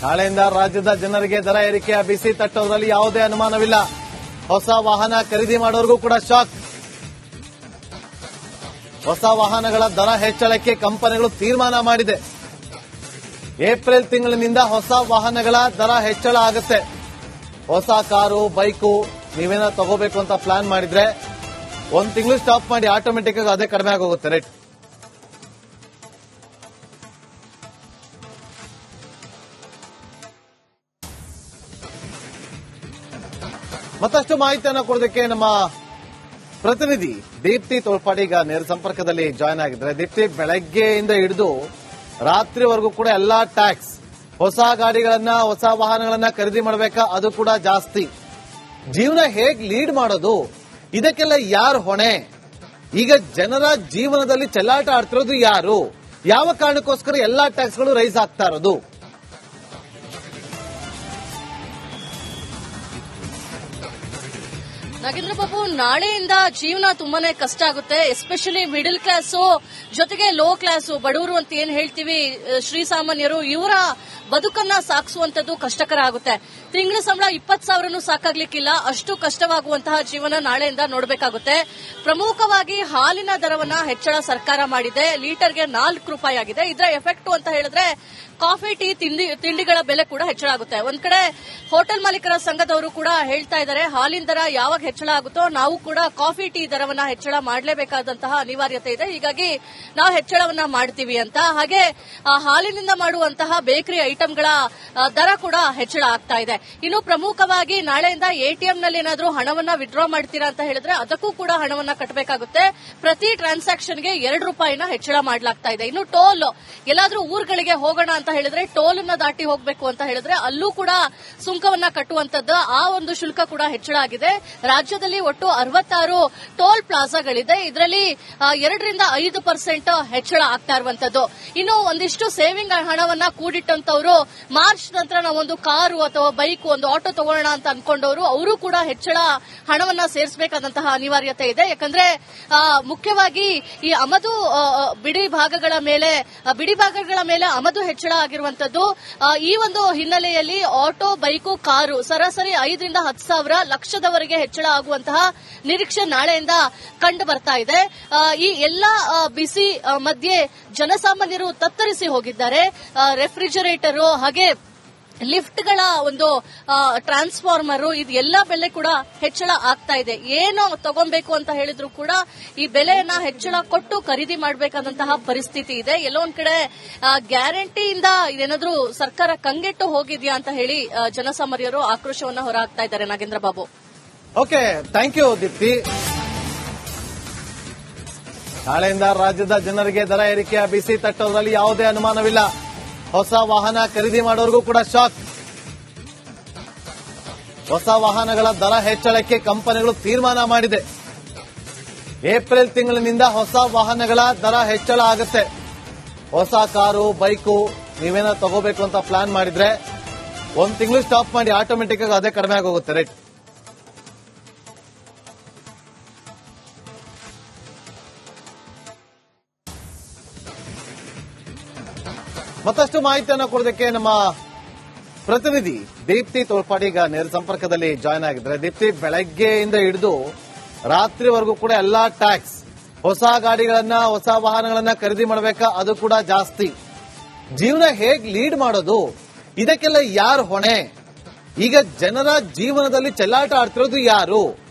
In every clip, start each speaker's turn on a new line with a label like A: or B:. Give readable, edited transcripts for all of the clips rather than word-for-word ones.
A: ನಾಳೆಯಿಂದ ರಾಜ್ಯದ ಜನರಿಗೆ ದರ ಏರಿಕೆಯ ಬಿಸಿ ತಟ್ಟೋದ್ರಲ್ಲಿ ಯಾವುದೇ ಅನುಮಾನವಿಲ್ಲ. ಹೊಸ ವಾಹನ ಖರೀದಿ ಮಾಡೋರ್ಗೂ ಕೂಡ ಶಾಕ್. ಹೊಸ ವಾಹನಗಳ ದರ ಹೆಚ್ಚಳಕ್ಕೆ ಕಂಪನಿಗಳು ತೀರ್ಮಾನ ಮಾಡಿದೆ. ಏಪ್ರಿಲ್ ತಿಂಗಳಿನಿಂದ ಹೊಸ ವಾಹನಗಳ ದರ ಹೆಚ್ಚಳ ಆಗುತ್ತೆ. ಹೊಸ ಕಾರು, ಬೈಕು ನೀವೇನೋ ತಗೋಬೇಕು ಅಂತ ಪ್ಲಾನ್ ಮಾಡಿದ್ರೆ 1 ತಿಂಗಳು ಸ್ಟಾಪ್ ಮಾಡಿ ಆಟೋಮೆಟಿಕ್ ಆಗಿ ಅದೇ ಕಡಿಮೆ ಆಗೋಗುತ್ತೆ ರೇಟ್. ಮತ್ತಷ್ಟು ಮಾಹಿತಿಯನ್ನು ಕೊಡೋದಕ್ಕೆ ನಮ್ಮ ಪ್ರತಿನಿಧಿ ದೀಪ್ತಿ ತೋಳ್ಪಾಡಿ ಈಗ ನೇರ ಸಂಪರ್ಕದಲ್ಲಿ ಜಾಯ್ನ್ ಆಗಿದ್ದಾರೆ. ದೀಪ್ತಿ, ಬೆಳಗ್ಗೆಯಿಂದ ಹಿಡಿದು ರಾತ್ರಿವರೆಗೂ ಕೂಡ ಎಲ್ಲಾ ಟ್ಯಾಕ್ಸ್, ಹೊಸ ಗಾಡಿಗಳನ್ನ, ಹೊಸ ವಾಹನಗಳನ್ನ ಖರೀದಿ ಮಾಡಬೇಕಾ, ಅದು ಕೂಡ ಜಾಸ್ತಿ. ಜೀವನ ಹೇಗ್ ಲೀಡ್ ಮಾಡೋದು? ಇದಕ್ಕೆಲ್ಲ ಯಾರು ಹೊಣೆ? ಈಗ ಜನರ ಜೀವನದಲ್ಲಿ ಚೆಲ್ಲಾಟ ಆಡ್ತಿರೋದು ಯಾರು? ಯಾವ ಕಾರಣಕ್ಕೋಸ್ಕರ ಎಲ್ಲಾ ಟ್ಯಾಕ್ಸ್ಗಳು ರೈಸ್ ಆಗ್ತಾ ಇರೋದು?
B: ನಾಗೇಂದ್ರ ಬಾಬು, ನಾಳೆಯಿಂದ ಜೀವನ ತುಂಬಾನೇ ಕಷ್ಟ ಆಗುತ್ತೆ. ಎಸ್ಪೆಷಲಿ ಮಿಡಲ್ ಕ್ಲಾಸು ಜೊತೆಗೆ ಲೋ ಕ್ಲಾಸು, ಬಡವರು ಅಂತ ಏನ್ ಹೇಳ್ತೀವಿ, ಶ್ರೀಸಾಮಾನ್ಯರು, ಇವರ ಬದುಕನ್ನ ಸಾಗಿಸುವಂತದ್ದು ಕಷ್ಟಕರ ಆಗುತ್ತೆ. ತಿಂಗಳ ಸಂಬಳ 20,000 ಸಾಕಾಗ್ಲಿಕ್ಕಿಲ್ಲ, ಅಷ್ಟು ಕಷ್ಟವಾಗುವಂತಹ ಜೀವನ ನಾಳೆಯಿಂದ ನೋಡಬೇಕಾಗುತ್ತೆ. ಪ್ರಮುಖವಾಗಿ ಹಾಲಿನ ದರವನ್ನ ಹೆಚ್ಚಳ ಸರ್ಕಾರ ಮಾಡಿದೆ. ಲೀಟರ್ಗೆ 4 ರೂಪಾಯಿ ಆಗಿದೆ. ಇದರ ಎಫೆಕ್ಟ್ ಅಂತ ಹೇಳಿದ್ರೆ ಕಾಫಿ, ಟೀ, ತಿಂಡಿಗಳ ಬೆಲೆ ಕೂಡ ಹೆಚ್ಚಳ ಆಗುತ್ತೆ. ಒಂದ್ ಕಡೆ ಹೋಟೆಲ್ ಮಾಲೀಕರ ಸಂಘದವರು ಕೂಡ ಹೇಳ್ತಾ ಇದ್ದಾರೆ, ಹಾಲಿನ ದರ ಯಾವಾಗ ಹೆಚ್ಚಳ ಆಗುತ್ತೋ ನಾವು ಕೂಡ ಕಾಫಿ, ಟೀ ದರವನ್ನ ಹೆಚ್ಚಳ ಮಾಡಲೇಬೇಕಾದಂತಹ ಅನಿವಾರ್ಯತೆ ಇದೆ. ಹೀಗಾಗಿ ನಾವು ಹೆಚ್ಚಳವನ್ನ ಮಾಡ್ತೀವಿ ಅಂತ. ಹಾಗೆ ಹಾಲಿನಿಂದ ಮಾಡುವಂತಹ ಬೇಕರಿ ಐಟಂಗಳ ದರ ಕೂಡ ಹೆಚ್ಚಳ ಆಗ್ತಾ ಇದೆ. ಇನ್ನು ಪ್ರಮುಖವಾಗಿ ನಾಳೆಯಿಂದ ಎಟಿಎಂ ನಲ್ಲಿ ಏನಾದ್ರೂ ಹಣವನ್ನ ವಿಡ್ರಾ ಮಾಡ್ತೀರಾ ಅಂತ ಹೇಳಿದ್ರೆ ಅದಕ್ಕೂ ಕೂಡ ಹಣವನ್ನ ಕಟ್ಟಬೇಕಾಗುತ್ತೆ. ಪ್ರತಿ ಟ್ರಾನ್ಸಾಕ್ಷನ್ಗೆ 2 ರೂಪಾಯಿನ ಹೆಚ್ಚಳ ಮಾಡಲಾಗ್ತಾ ಇದೆ. ಇನ್ನು ಟೋಲ್, ಎಲ್ಲಾದ್ರೂ ಊರುಗಳಿಗೆ ಹೋಗೋಣ ಅಂತ ಹೇಳಿದ್ರೆ ಟೋಲ್ ಅನ್ನ ದಾಟಿ ಹೋಗಬೇಕು ಅಂತ ಹೇಳಿದ್ರೆ ಅಲ್ಲೂ ಕೂಡ ಸುಂಕವನ್ನ ಕಟ್ಟುವಂತದ್ದು, ಆ ಒಂದು ಶುಲ್ಕ ಕೂಡ ಹೆಚ್ಚಳ ಆಗಿದೆ. ರಾಜ್ಯದಲ್ಲಿ ಒಟ್ಟು 66 ಟೋಲ್ ಪ್ಲಾಜಾಗಳಿದೆ. ಇದರಲ್ಲಿ 2-5% ಹೆಚ್ಚಳ ಆಗ್ತಾ ಇರುವಂತದ್ದು. ಇನ್ನು ಒಂದಿಷ್ಟು ಸೇವಿಂಗ್ ಹಣವನ್ನ ಕೂಡಿಟ್ಟಂತವರು ಮಾರ್ಚ್ ನಂತರ ನಾವೊಂದು ಕಾರು ಅಥವಾ ಬೈಕ್, ಒಂದು ಆಟೋ ತಗೊಳ್ಳೋಣ ಅಂತ ಅನ್ಕೊಂಡವರು, ಅವರು ಕೂಡ ಹೆಚ್ಚಳ ಹಣವನ್ನ ಸೇರಿಸಬೇಕಾದಂತಹ ಅನಿವಾರ್ಯತೆ ಇದೆ. ಯಾಕಂದ್ರೆ ಮುಖ್ಯವಾಗಿ ಈ ಆಮದು ಬಿಡಿ ಭಾಗಗಳ ಮೇಲೆ ಆಮದು ಹೆಚ್ಚಳ ಆಗಿರುವಂತದ್ದು. ಈ ಒಂದು ಹಿನ್ನೆಲೆಯಲ್ಲಿ ಆಟೋ, ಬೈಕು, ಕಾರು ಸರಾಸರಿ 5,000-10,000 ಲಕ್ಷದವರೆಗೆ ಹೆಚ್ಚಳ ಆಗುವಂತಹ ನಿರೀಕ್ಷೆ ನಾಳೆಯಿಂದ ಕಂಡು ಬರ್ತಾ ಇದೆ. ಈ ಎಲ್ಲಾ ಬಿಸಿ ಮಧ್ಯೆ ಜನಸಾಮಾನ್ಯರು ತತ್ತರಿಸಿ ಹೋಗಿದ್ದಾರೆ. ರೆಫ್ರಿಜರೇಟರ್ ಹಾಗೆ ಲಿಫ್ಟ್ಗಳ ಒಂದು ಟ್ರಾನ್ಸ್ಫಾರ್ಮರ್, ಇದು ಎಲ್ಲಾ ಬೆಲೆ ಕೂಡ ಹೆಚ್ಚಳ ಆಗ್ತಾ ಇದೆ. ಏನೋ ತಗೊಬೇಕು ಅಂತ ಹೇಳಿದ್ರು ಕೂಡ ಈ ಬೆಲೆಯನ್ನ ಹೆಚ್ಚಳ ಕೊಟ್ಟು ಖರೀದಿ ಮಾಡಬೇಕಾದಂತಹ ಪರಿಸ್ಥಿತಿ ಇದೆ. ಎಲ್ಲೋ ಒಂದ್ ಕಡೆ ಗ್ಯಾರಂಟಿಯಿಂದ ಇದೇನಾದ್ರೂ ಸರ್ಕಾರ ಕಂಗೆಟ್ಟು ಹೋಗಿದ್ಯಾ ಅಂತ ಹೇಳಿ ಜನಸಾಮಾನ್ಯರು ಆಕ್ರೋಶವನ್ನ ಹೊರಹಾಕ್ತಾ ಇದ್ದಾರೆ. Nagendra Babu,
A: okay, thank you Deepti. ನಾಳೆಯಿಂದ ರಾಜ್ಯದ ಜನರಿಗೆ ದರ ಏರಿಕೆಯ ಬಿಸಿ ತಟ್ಟೋದ್ರಲ್ಲಿ ಯಾವುದೇ ಅನುಮಾನವಿಲ್ಲ. ಹೊಸ ವಾಹನ ಖರೀದಿ ಮಾಡೋರ್ಗೂ ಕೂಡ ಶಾಕ್. ಹೊಸ ವಾಹನಗಳ ದರ ಹೆಚ್ಚಳಕ್ಕೆ ಕಂಪನಿಗಳು ತೀರ್ಮಾನ ಮಾಡಿದೆ. ಏಪ್ರಿಲ್ ತಿಂಗಳಿನಿಂದ ಹೊಸ ವಾಹನಗಳ ದರ ಹೆಚ್ಚಳ ಆಗುತ್ತೆ. ಹೊಸ ಕಾರು, ಬೈಕು ನೀವೇನೋ ತಗೋಬೇಕು ಅಂತ ಪ್ಲಾನ್ ಮಾಡಿದ್ರೆ 1 ತಿಂಗಳು ಸ್ಟಾಪ್ ಮಾಡಿ ಆಟೋಮೆಟಿಕ್ ಆಗಿ ಅದೇ ಕಡಿಮೆ ಆಗೋಗುತ್ತೆ ರೇಟ್. ಮತ್ತಷ್ಟು ಮಾಹಿತಿಯನ್ನು ಕೊಡೋದಕ್ಕೆ ನಮ್ಮ ಪ್ರತಿನಿಧಿ ದೀಪ್ತಿ ತೋಳ್ಪಾಡಿ ಈಗ ನೇರ ಸಂಪರ್ಕದಲ್ಲಿ ಜಾಯ್ನ್ ಆಗಿದ್ದಾರೆ. ದೀಪ್ತಿ, ಬೆಳಗ್ಗೆಯಿಂದ ಹಿಡಿದು ರಾತ್ರಿವರೆಗೂ ಕೂಡ ಎಲ್ಲಾ ಟ್ಯಾಕ್ಸ್, ಹೊಸ ಗಾಡಿಗಳನ್ನ, ಹೊಸ ವಾಹನಗಳನ್ನ ಖರೀದಿ ಮಾಡಬೇಕಾ, ಅದು ಕೂಡ ಜಾಸ್ತಿ. ಜೀವನ ಹೇಗ್ ಲೀಡ್ ಮಾಡೋದು? ಇದಕ್ಕೆಲ್ಲ ಯಾರು ಹೊಣೆ? ಈಗ ಜನರ ಜೀವನದಲ್ಲಿ ಚೆಲ್ಲಾಟ ಆಡ್ತಿರೋದು ಯಾರು?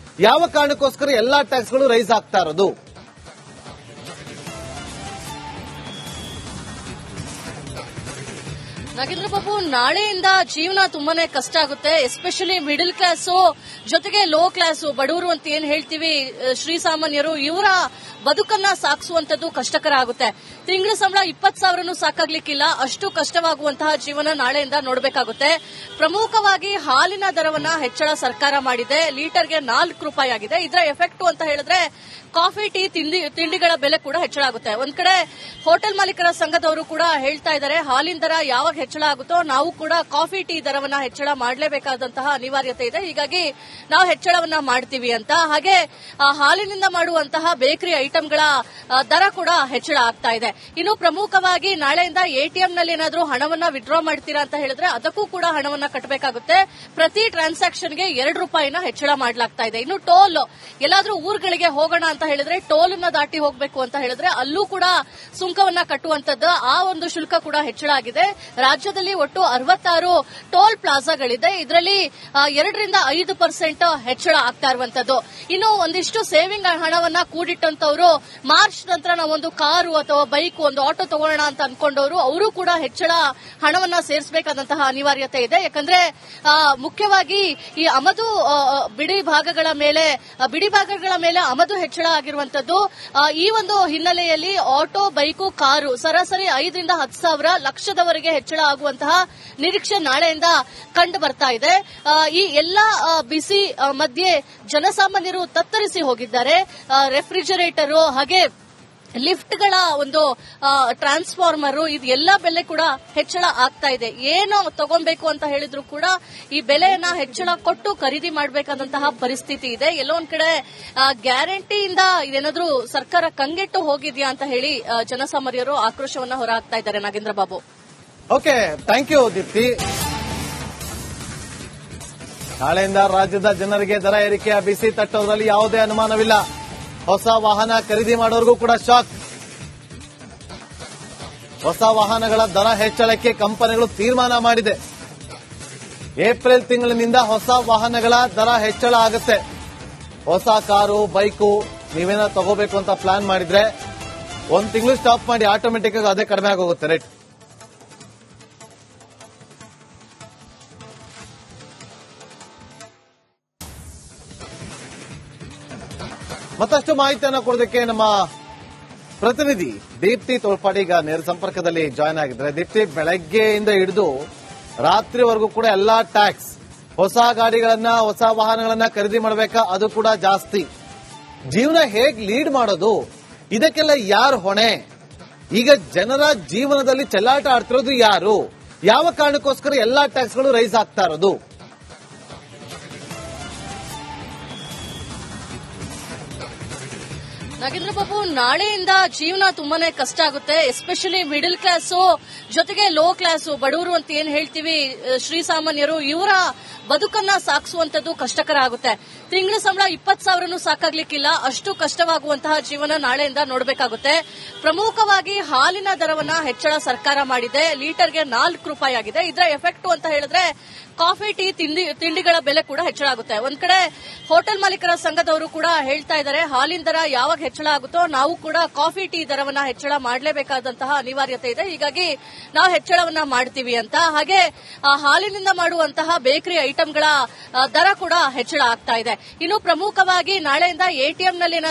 A: ಯಾವ ಕಾರಣಕ್ಕೋಸ್ಕರ ಎಲ್ಲಾ ಟ್ಯಾಕ್ಸ್ಗಳು ರೈಸ್ ಆಗ್ತಾ ಇರೋದು?
B: ನಾಗೇಂದ್ರ ಬಾಬು, ನಾಳೆಯಿಂದ ಜೀವನ ತುಂಬಾನೇ ಕಷ್ಟ ಆಗುತ್ತೆ. ಎಸ್ಪೆಷಲಿ ಮಿಡಲ್ ಕ್ಲಾಸು ಜೊತೆಗೆ ಲೋ ಕ್ಲಾಸು, ಬಡವರು ಅಂತ ಏನ್ ಹೇಳ್ತೀವಿ, ಶ್ರೀಸಾಮಾನ್ಯರು, ಇವರ ಬದುಕನ್ನ ಸಾಗಿಸುವಂತದ್ದು ಕಷ್ಟಕರ ಆಗುತ್ತೆ. ತಿಂಗಳ ಸಂಬಳ 20,000 ಸಾಕಾಗ್ಲಿಕ್ಕಿಲ್ಲ, ಅಷ್ಟು ಕಷ್ಟವಾಗುವಂತಹ ಜೀವನ ನಾಳೆಯಿಂದ ನೋಡಬೇಕಾಗುತ್ತೆ. ಪ್ರಮುಖವಾಗಿ ಹಾಲಿನ ದರವನ್ನ ಹೆಚ್ಚಳ ಸರ್ಕಾರ ಮಾಡಿದೆ. ಲೀಟರ್ಗೆ 4 ರೂಪಾಯಿ ಆಗಿದೆ. ಇದರ ಎಫೆಕ್ಟ್ ಅಂತ ಹೇಳಿದ್ರೆ ಕಾಫಿ, ಟೀ, ತಿಂಡಿಗಳ ಬೆಲೆ ಕೂಡ ಹೆಚ್ಚಳ ಆಗುತ್ತೆ. ಒಂದ್ ಕಡೆ ಹೋಟೆಲ್ ಮಾಲೀಕರ ಸಂಘದವರು ಕೂಡ ಹೇಳ್ತಾ ಇದ್ದಾರೆ, ಹಾಲಿನ ದರ ಯಾವಾಗ ಹೆಚ್ಚಳ ಆಗುತ್ತೋ ನಾವು ಕೂಡ ಕಾಫಿ ಟೀ ದರವನ್ನ ಹೆಚ್ಚಳ ಮಾಡಲೇಬೇಕಾದಂತಹ ಅನಿವಾರ್ಯತೆ ಇದೆ. ಹೀಗಾಗಿ ನಾವು ಹೆಚ್ಚಳವನ್ನ ಮಾಡ್ತೀವಿ ಅಂತ. ಹಾಗೆ ಹಾಲಿನಿಂದ ಮಾಡುವಂತಹ ಬೇಕರಿ ಐಟಂಗಳ ದರ ಕೂಡ ಹೆಚ್ಚಳ ಆಗ್ತಾ ಇದೆ. ಇನ್ನು ಪ್ರಮುಖವಾಗಿ ನಾಳೆಯಿಂದ ಎಟಿಎಂನಲ್ಲಿ ಏನಾದರೂ ಹಣವನ್ನ ವಿಡ್ರಾ ಮಾಡ್ತೀರಾ ಅಂತ ಹೇಳಿದ್ರೆ ಅದಕ್ಕೂ ಕೂಡ ಹಣವನ್ನ ಕಟ್ಟಬೇಕಾಗುತ್ತೆ. ಪ್ರತಿ ಟ್ರಾನ್ಸಾಕ್ಷನ್ಗೆ ₹2 ಹೆಚ್ಚಳ ಮಾಡಲಾಗ್ತಾ ಇದೆ. ಇನ್ನು ಟೋಲ್, ಎಲ್ಲಾದ್ರೂ ಊರುಗಳಿಗೆ ಹೋಗೋಣ ಅಂತ ಹೇಳಿದ್ರೆ ಟೋಲ್ ಅನ್ನ ದಾಟಿ ಹೋಗಬೇಕು ಅಂತ ಹೇಳಿದ್ರೆ ಅಲ್ಲೂ ಕೂಡ ಸುಂಕವನ್ನ ಕಟ್ಟುವಂತದ್ದು, ಆ ಒಂದು ಶುಲ್ಕ ಕೂಡ ಹೆಚ್ಚಳ ಆಗಿದೆ. ರಾಜ್ಯದಲ್ಲಿ ಒಟ್ಟು 66 ಟೋಲ್ ಪ್ಲಾಜಾಗಳಿದೆ. ಇದರಲ್ಲಿ 2-5% ಹೆಚ್ಚಳ ಆಗ್ತಾ ಇರುವಂತದ್ದು. ಇನ್ನು ಒಂದಿಷ್ಟು ಸೇವಿಂಗ್ ಹಣವನ್ನ ಕೂಡಿಟ್ಟಂತವರು ಮಾರ್ಚ್ ನಂತರ ನಾವೊಂದು ಕಾರು ಅಥವಾ ಬೈಕ್, ಒಂದು ಆಟೋ ತಗೊಳ್ಳೋಣ ಅಂತ ಅನ್ಕೊಂಡವರು ಅವರು ಕೂಡ ಹೆಚ್ಚಳ ಹಣವನ್ನ ಸೇರಿಸಬೇಕಾದಂತಹ ಅನಿವಾರ್ಯತೆ ಇದೆ. ಯಾಕಂದ್ರೆ ಮುಖ್ಯವಾಗಿ ಈ ಆಮದು ಬಿಡಿ ಭಾಗಗಳ ಮೇಲೆ ಆಮದು ಹೆಚ್ಚಳ ಆಗಿರುವಂತದ್ದು. ಈ ಒಂದು ಹಿನ್ನೆಲೆಯಲ್ಲಿ ಆಟೋ, ಬೈಕು, ಕಾರು ಸರಾಸರಿ 5,000-10,000 ಲಕ್ಷದವರೆಗೆ ಹೆಚ್ಚಳ ಆಗುವಂತಹ ನಿರೀಕ್ಷೆ ನಾಳೆಯಿಂದ ಕಂಡು ಬರ್ತಾ ಇದೆ. ಈ ಎಲ್ಲಾ ಬಿಸಿ ಮಧ್ಯೆ ಜನಸಾಮಾನ್ಯರು ತತ್ತರಿಸಿ ಹೋಗಿದ್ದಾರೆ. ರೆಫ್ರಿಜರೇಟರ್ ಹಾಗೆ ಲಿಫ್ಟ್ಗಳ ಒಂದು ಟ್ರಾನ್ಸ್ಫಾರ್ಮರ್ ಇದೆಲ್ಲ ಬೆಲೆ ಕೂಡ ಹೆಚ್ಚಳ ಆಗ್ತಾ ಇದೆ. ಏನು ತಗೊಬೇಕು ಅಂತ ಹೇಳಿದ್ರು ಕೂಡ ಈ ಬೆಲೆಯನ್ನ ಹೆಚ್ಚಳ ಕೊಟ್ಟು ಖರೀದಿ ಮಾಡಬೇಕಾದಂತಹ ಪರಿಸ್ಥಿತಿ ಇದೆ. ಎಲ್ಲೋ ಒಂದ್ ಕಡೆ ಗ್ಯಾರಂಟಿಯಿಂದ ಇದೇನಾದ್ರೂ ಸರ್ಕಾರ ಕಂಗೆಟ್ಟು ಹೋಗಿದ್ಯಾ ಅಂತ ಹೇಳಿ ಜನಸಾಮಾನ್ಯರು ಆಕ್ರೋಶವನ್ನ ಹೊರಹಾಕ್ತಾ ಇದ್ದಾರೆ. Nagendra Babu.
A: Okay, thank you Deepti. ನಾಳೆಯಿಂದ ರಾಜ್ಯದ ಜನರಿಗೆ ದರ ಏರಿಕೆಯ ಬಿಸಿ ತಟ್ಟೋದ್ರಲ್ಲಿ ಯಾವುದೇ ಅನುಮಾನವಿಲ್ಲ. ಹೊಸ ವಾಹನ ಖರೀದಿ ಮಾಡೋರ್ಗೂ ಕೂಡ ಶಾಕ್. ಹೊಸ ವಾಹನಗಳ ದರ ಹೆಚ್ಚಳಕ್ಕೆ ಕಂಪನಿಗಳು ತೀರ್ಮಾನ ಮಾಡಿದೆ. ಏಪ್ರಿಲ್ ತಿಂಗಳಿನಿಂದ ಹೊಸ ವಾಹನಗಳ ದರ ಹೆಚ್ಚಳ ಆಗುತ್ತೆ. ಹೊಸ ಕಾರು, ಬೈಕು ನೀವೇನೋ ತಗೋಬೇಕು ಅಂತ ಪ್ಲಾನ್ ಮಾಡಿದ್ರೆ 1 ತಿಂಗಳು ಸ್ಟಾಪ್ ಮಾಡಿ ಆಟೋಮೆಟಿಕ್ ಆಗಿ ಅದೇ ಕಡಿಮೆ ಆಗೋಗುತ್ತೆ ರೇಟ್. ಮತ್ತಷ್ಟು ಮಾಹಿತಿಯನ್ನು ಕೊಡೋದಕ್ಕೆ ನಮ್ಮ ಪ್ರತಿನಿಧಿ ದೀಪ್ತಿ ತೋಳ್ಪಾಡಿ ಈಗ ನೇರ ಸಂಪರ್ಕದಲ್ಲಿ ಜಾಯ್ನ್ ಆಗಿದ್ದಾರೆ. ದೀಪ್ತಿ, ಬೆಳಗ್ಗೆಯಿಂದ ಹಿಡಿದು ರಾತ್ರಿವರೆಗೂ ಕೂಡ ಎಲ್ಲಾ ಟ್ಯಾಕ್ಸ್, ಹೊಸ ಗಾಡಿಗಳನ್ನ, ಹೊಸ ವಾಹನಗಳನ್ನ ಖರೀದಿ ಮಾಡಬೇಕಾ, ಅದು ಕೂಡ ಜಾಸ್ತಿ. ಜೀವನ ಹೇಗ್ ಲೀಡ್ ಮಾಡೋದು? ಇದಕ್ಕೆಲ್ಲ ಯಾರು ಹೊಣೆ? ಈಗ ಜನರ ಜೀವನದಲ್ಲಿ ಚೆಲ್ಲಾಟ ಆಡ್ತಿರೋದು ಯಾರು? ಯಾವ ಕಾರಣಕ್ಕೋಸ್ಕರ ಎಲ್ಲಾ ಟ್ಯಾಕ್ಸ್ಗಳು ರೈಸ್ ಆಗ್ತಾ ಇರೋದು?
B: ನಾಗೇಂದ್ರ ಬಾಬು, ನಾಳೆಯಿಂದ ಜೀವನ ತುಂಬಾನೇ ಕಷ್ಟ ಆಗುತ್ತೆ. ಎಸ್ಪೆಷಲಿ ಮಿಡಲ್ ಕ್ಲಾಸು ಜೊತೆಗೆ ಲೋ ಕ್ಲಾಸು, ಬಡವರು ಅಂತ ಏನ್ ಹೇಳ್ತೀವಿ, ಶ್ರೀಸಾಮಾನ್ಯರು, ಇವರ ಬದುಕನ್ನ ಸಾಗಿಸುವಂತದ್ದು ಕಷ್ಟಕರ ಆಗುತ್ತೆ. ತಿಂಗಳ ಸಂಬಳ 20,000 ಸಾಕಾಗ್ಲಿಕ್ಕಿಲ್ಲ, ಅಷ್ಟು ಕಷ್ಟವಾಗುವಂತಹ ಜೀವನ ನಾಳೆಯಿಂದ ನೋಡಬೇಕಾಗುತ್ತೆ. ಪ್ರಮುಖವಾಗಿ ಹಾಲಿನ ದರವನ್ನ ಹೆಚ್ಚಳ ಸರ್ಕಾರ ಮಾಡಿದೆ. ಲೀಟರ್ಗೆ ₹4 ಆಗಿದೆ. ಇದರ ಎಫೆಕ್ಟ್ ಅಂತ ಹೇಳಿದ್ರೆ ಕಾಫಿ, ಟೀ, ತಿಂಡಿಗಳ ಬೆಲೆ ಕೂಡ ಹೆಚ್ಚಳ ಆಗುತ್ತೆ. ಒಂದ್ ಕಡೆ ಹೋಟೆಲ್ ಮಾಲೀಕರ ಸಂಘದವರು ಕೂಡ ಹೇಳ್ತಾ ಇದ್ದಾರೆ, ಹಾಲಿನ ದರ ಯಾವಾಗ ಹೆಚ್ಚಳ ಆಗುತ್ತೋ ನಾವು ಕೂಡ ಕಾಫಿ, ಟೀ ದರವನ್ನ ಹೆಚ್ಚಳ ಮಾಡಲೇಬೇಕಾದಂತಹ ಅನಿವಾರ್ಯತೆ ಇದೆ. ಹೀಗಾಗಿ ನಾವು ಹೆಚ್ಚಳವನ್ನ ಮಾಡ್ತೀವಿ ಅಂತ. ಹಾಗೆ ಹಾಲಿನಿಂದ ಮಾಡುವಂತಹ ಬೇಕರಿ ಐಟಂಗಳ ದರ ಕೂಡ ಹೆಚ್ಚಳ ಆಗ್ತಾ ಇದೆ. ಇನ್ನು ಪ್ರಮುಖವಾಗಿ ನಾಳೆಯಿಂದ ಎಟಿಎಂನಲ್ಲಿ